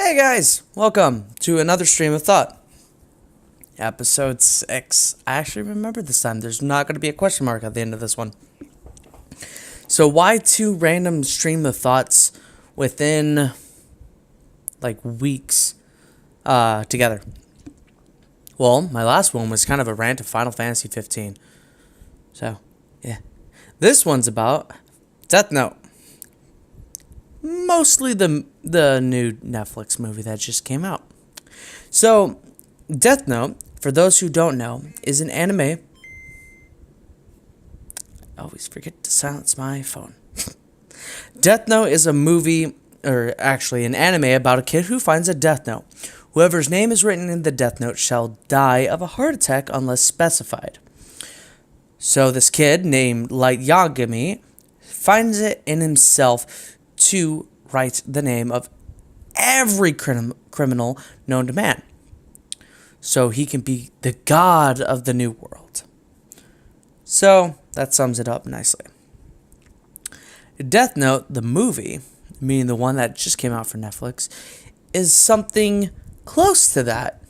Hey guys, welcome to another stream of thought. Episode 6. I actually remember this time. There's not going to be a question mark at the end of this one. So why two random stream of thoughts within weeks together? Well, my last one was kind of a rant of Final Fantasy 15. So, yeah. This one's about Death Note. Mostly the new Netflix movie that just came out. So, Death Note, for those who don't know, is an anime. I always forget to silence my phone. Death Note is a movie, or actually an anime about a kid who finds a Death Note. Whoever's name is written in the Death Note shall die of a heart attack unless specified. So this kid named Light Yagami finds it in himself to write the name of every criminal known to man, so he can be the god of the new world. So that sums it up nicely. Death Note, the movie, meaning the one that just came out for Netflix, is something close to that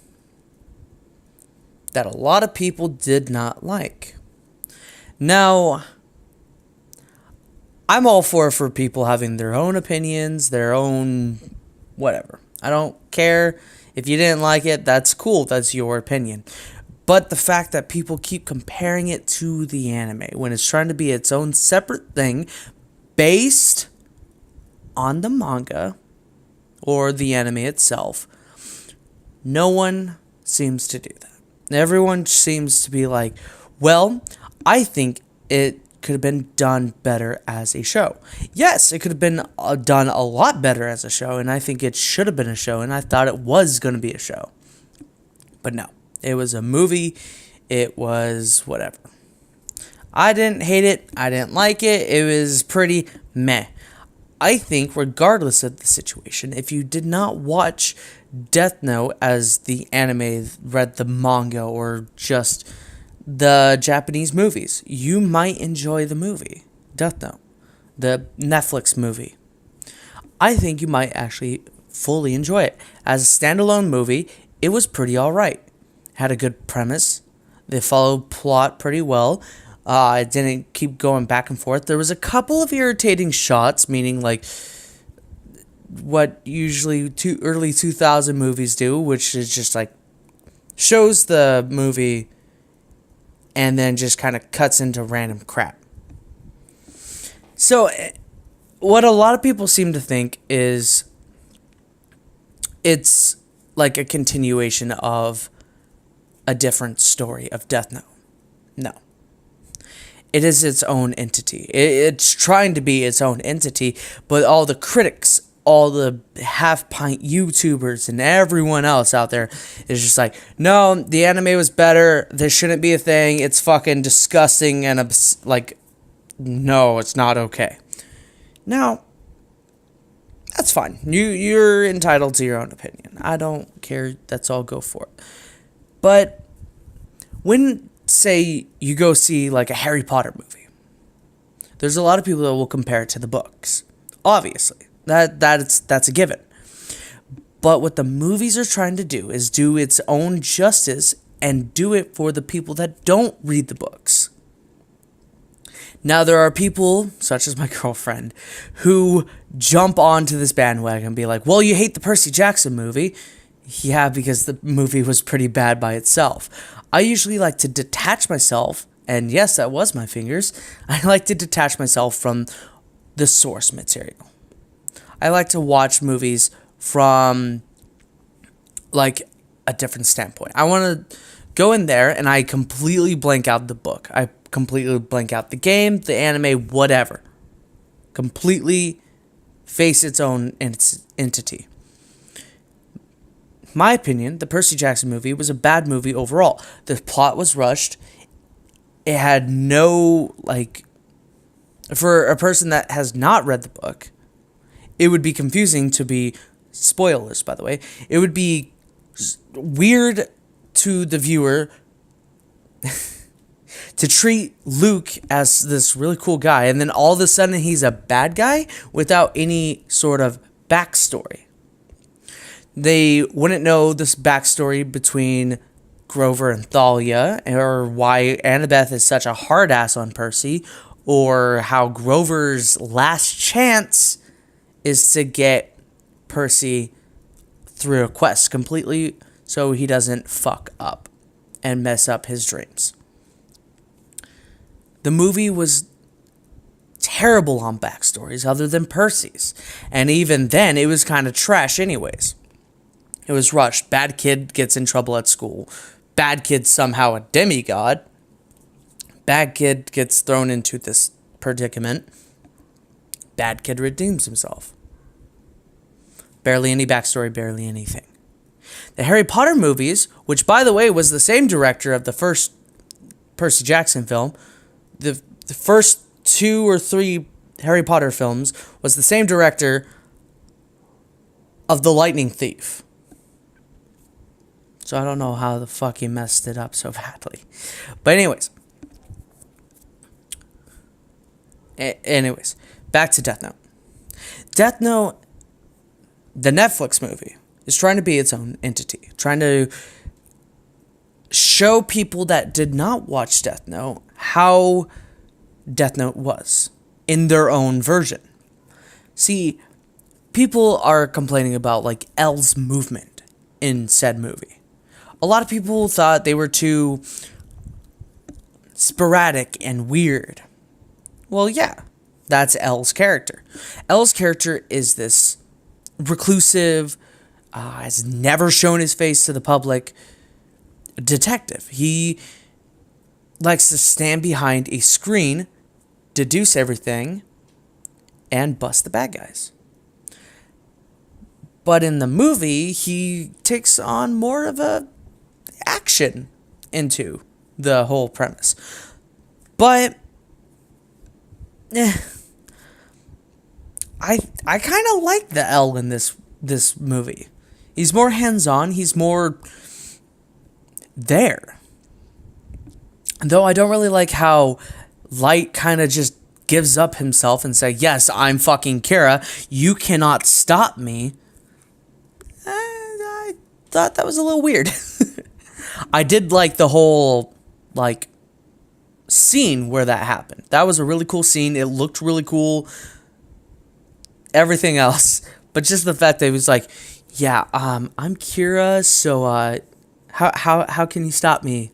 a lot of people did not like. Now, I'm all for people having their own opinions, their own whatever. I don't care if you didn't like it, that's cool, that's your opinion. But the fact that people keep comparing it to the anime when it's trying to be its own separate thing based on the manga or the anime itself, no one seems to do that. Everyone seems to be like, well, I think it could have been done better as a show. Yes, it could have been done a lot better as a show, and I think it should have been a show, and I thought it was going to be a show. But no, it was a movie. It was whatever. I didn't hate it. I didn't like it. It was pretty meh. I think regardless of the situation, if you did not watch Death Note as the anime, read the manga, or just the Japanese movies, you might enjoy the movie Death Note, the Netflix movie. I think you might actually fully enjoy it. As a standalone movie, it was pretty alright. Had a good premise. They followed plot pretty well. It didn't keep going back and forth. There was a couple of irritating shots, meaning like what usually early 2000 movies do, which is just like shows the movie and then just kind of cuts into random crap. So, what a lot of people seem to think is it's like a continuation of a different story of Death Note. No. It is its own entity. It's trying to be its own entity, but all the critics, all the half-pint YouTubers and everyone else out there is just like, no, the anime was better. This shouldn't be a thing. It's fucking disgusting and no, it's not okay. Now, that's fine. You're entitled to your own opinion. I don't care. That's all. Go for it. But when, say, you go see like a Harry Potter movie, there's a lot of people that will compare it to the books. Obviously. That's a given. But what the movies are trying to do is do its own justice and do it for the people that don't read the books. Now, there are people, such as my girlfriend, who jump onto this bandwagon and be like, well, you hate the Percy Jackson movie. Yeah, because the movie was pretty bad by itself. I usually like to detach myself, and yes, that was my fingers. I like to detach myself from the source material. I like to watch movies from, like, a different standpoint. I want to go in there and I completely blank out the book. I completely blank out the game, the anime, whatever. Completely face its own entity. My opinion, the Percy Jackson movie was a bad movie overall. The plot was rushed. It had no, for a person that has not read the book, it would be confusing to be, spoilers by the way, it would be weird to the viewer to treat Luke as this really cool guy, and then all of a sudden he's a bad guy without any sort of backstory. They wouldn't know this backstory between Grover and Thalia, or why Annabeth is such a hard ass on Percy, or how Grover's last chance is to get Percy through a quest completely so he doesn't fuck up and mess up his dreams. The movie was terrible on backstories other than Percy's, and even then it was kind of trash anyways. It was rushed. Bad kid gets in trouble at school. Bad kid somehow a demigod. Bad kid gets thrown into this predicament. Bad kid redeems himself. Barely any backstory, barely anything. The Harry Potter movies, which by the way was the same director of the first Percy Jackson film, the first 2 or 3 Harry Potter films was the same director of The Lightning Thief. So I don't know how the fuck he messed it up so badly. But anyways, back to Death Note. Death Note, the Netflix movie, is trying to be its own entity. Trying to show people that did not watch Death Note how Death Note was in their own version. See, people are complaining about like L's movement in said movie. A lot of people thought they were too sporadic and weird. Well, yeah, that's L's character. L's character is this reclusive, has never shown his face to the public detective. He likes to stand behind a screen, deduce everything, and bust the bad guys. But in the movie, he takes on more of a action into the whole premise. But I kind of like the L in this movie. He's more hands-on, he's more there. Though I don't really like how Light kind of just gives up himself and says, yes, I'm fucking Kira, you cannot stop me. I thought that was a little weird. I did like the whole, like, scene where that happened. That was a really cool scene. It looked really cool. Everything else. But just the fact that it was like, yeah, I'm Kira, so, how can you stop me?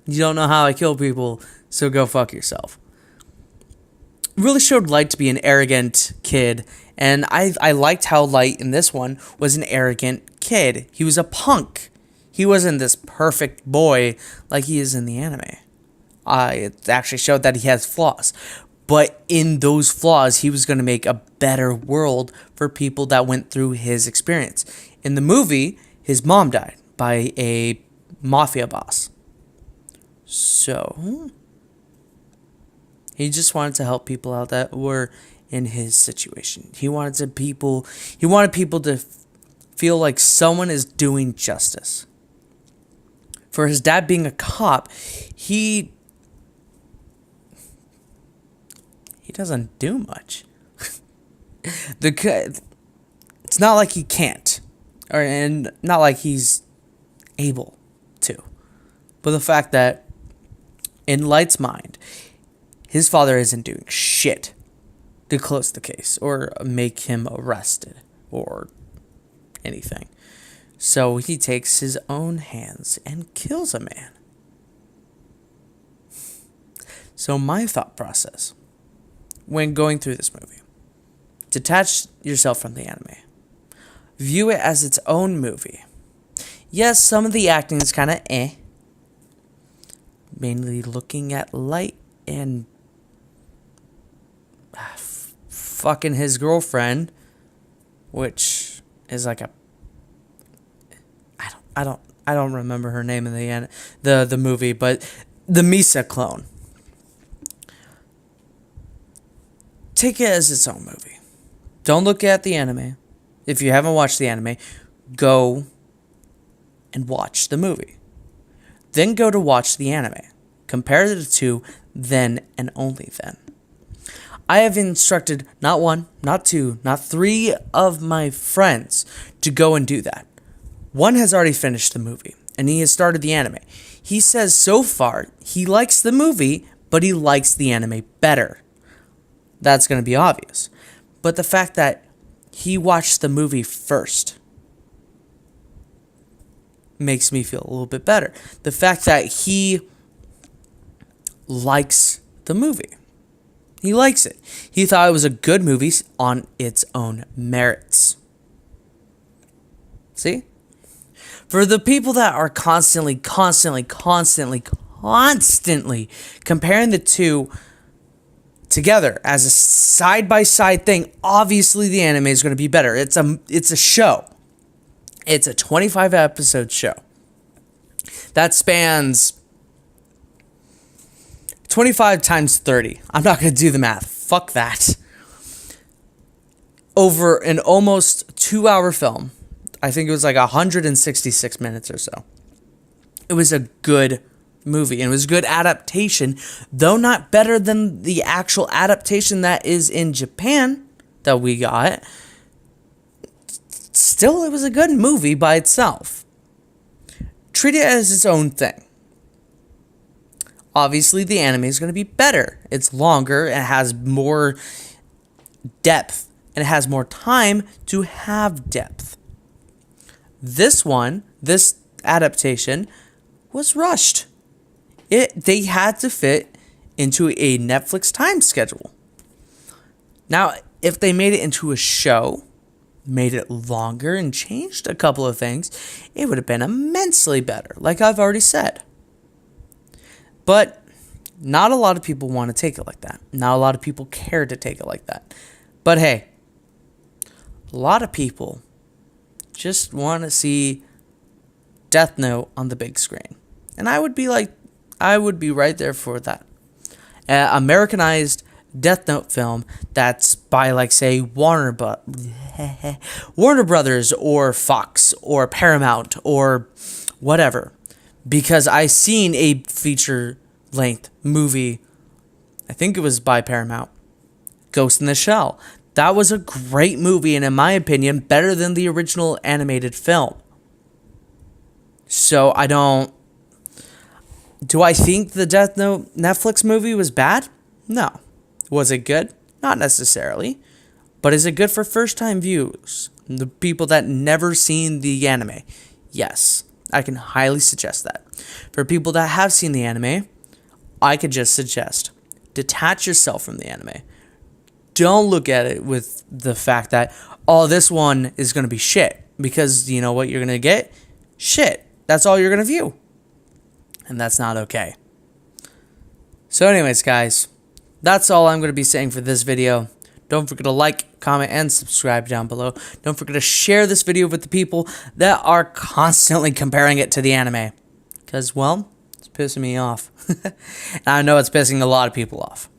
You don't know how I kill people, so go fuck yourself. Really showed Light to be an arrogant kid, and I liked how Light in this one was an arrogant kid. He was a punk. He wasn't this perfect boy like he is in the anime. It actually showed that he has flaws. But in those flaws, he was going to make a better world for people that went through his experience. In the movie, his mom died by a mafia boss. So he just wanted to help people out that were in his situation. He wanted people to feel like someone is doing justice. For his dad being a cop, he doesn't do much. It's not like he can't, and not like he's able to. But the fact that in Light's mind, his father isn't doing shit to close the case or make him arrested or anything. So he takes his own hands and kills a man. So my thought process when going through this movie, detach yourself from the anime. View it as its own movie. Yes, some of the acting is kind of mainly looking at Light and fucking his girlfriend, which is like a I don't remember her name in the movie, but the Misa clone. Take it as its own movie. Don't look at the anime. If you haven't watched the anime, go and watch the movie. Then go to watch the anime. Compare the two, then and only then. I have instructed not one, not two, not three of my friends to go and do that. One has already finished the movie, and he has started the anime. He says so far he likes the movie, but he likes the anime better. That's going to be obvious. But the fact that he watched the movie first makes me feel a little bit better. The fact that he likes the movie. He likes it. He thought it was a good movie on its own merits. See? For the people that are constantly comparing the two together as a side-by-side thing, obviously the anime is going to be better. It's a show. It's a 25-episode show that spans 25 times 30. I'm not going to do the math. Fuck that. Over an almost 2-hour film. I think it was like 166 minutes or so. It was a good movie, and it was a good adaptation, though not better than the actual adaptation that is in Japan that we got. Still, it was a good movie by itself. Treat it as its own thing. Obviously, the anime is going to be better. It's longer, it has more depth, and it has more time to have depth. This adaptation was rushed. They had to fit into a Netflix time schedule. Now, if they made it into a show, made it longer, and changed a couple of things, it would have been immensely better, like I've already said. But not a lot of people want to take it like that. Not a lot of people care to take it like that. But hey, a lot of people just want to see Death Note on the big screen. And I would be right there for that. Americanized Death Note film that's by, like, say, Warner Brothers or Fox or Paramount or whatever. Because I seen a feature-length movie, I think it was by Paramount, Ghost in the Shell. That was a great movie, and in my opinion, better than the original animated film. So do I think the Death Note Netflix movie was bad? No. Was it good? Not necessarily. But is it good for first-time viewers? The people that never seen the anime? Yes. I can highly suggest that. For people that have seen the anime, I could just suggest, detach yourself from the anime. Don't look at it with the fact that, oh, this one is going to be shit. Because you know what you're going to get? Shit. That's all you're going to view. And that's not okay. So anyways, guys, that's all I'm going to be saying for this video. Don't forget to like, comment, and subscribe down below. Don't forget to share this video with the people that are constantly comparing it to the anime. Because, well, it's pissing me off. And I know it's pissing a lot of people off.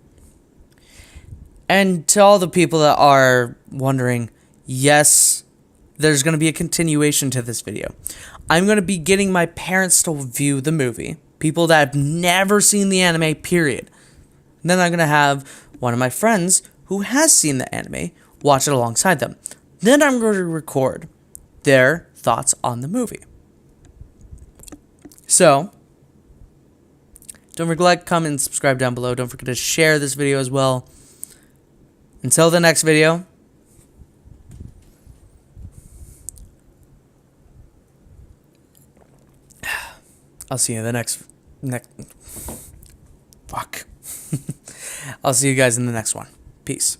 And to all the people that are wondering, yes, there's going to be a continuation to this video. I'm going to be getting my parents to view the movie. People that have never seen the anime, period. And then I'm going to have one of my friends who has seen the anime watch it alongside them. Then I'm going to record their thoughts on the movie. So, don't forget to like, comment, and subscribe down below. Don't forget to share this video as well. Until the next video, I'll see you in the next fuck. I'll see you guys in the next one. Peace.